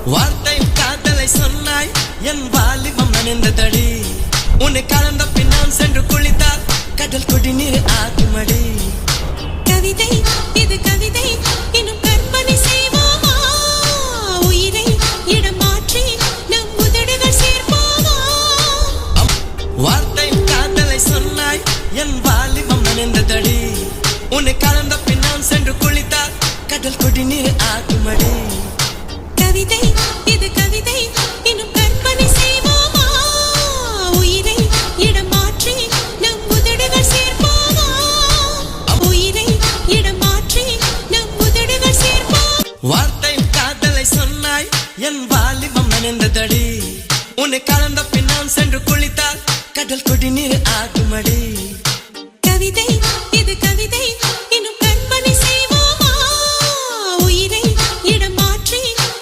வார்த்தையில் காதலை சொன்னாய் என் வாலிபம் நனைந்ததடி உன்னை கலந்த பின் நான் சென்று குளித்தால் கடல் குடிநீர் ஆகுமடி கவிதை இது கவிதை இன்னும் கற்பனை செய்வோமா உயிரை இடம் மாற்றி நம் உதடுகள் சேர்ப்போமா வார்த்தையில் காதலை சொன்னாய் என் வாலிபம் நனைந்ததடி உன்னை கலந்த பின் நான் சென்று குளித்தால் கடல் குடிநீர் ஆகுமடி கவிதை இது கவிதை இன்னும் கற்பனை செய்வோமா உயிரை இடம் மாற்றி நம் உதடுகள் சேர்ப்போமா உயிரை இடம் மாற்றி நம் உதடுகள் சேர்ப்போம் வார்த்தையில் காதலை சொன்னாய் என் வாலிபம் நனைந்ததடி உன்னை கலந்த பின் நான் சென்று குளித்தால் கடல் குடிநீர் ஆகுமடி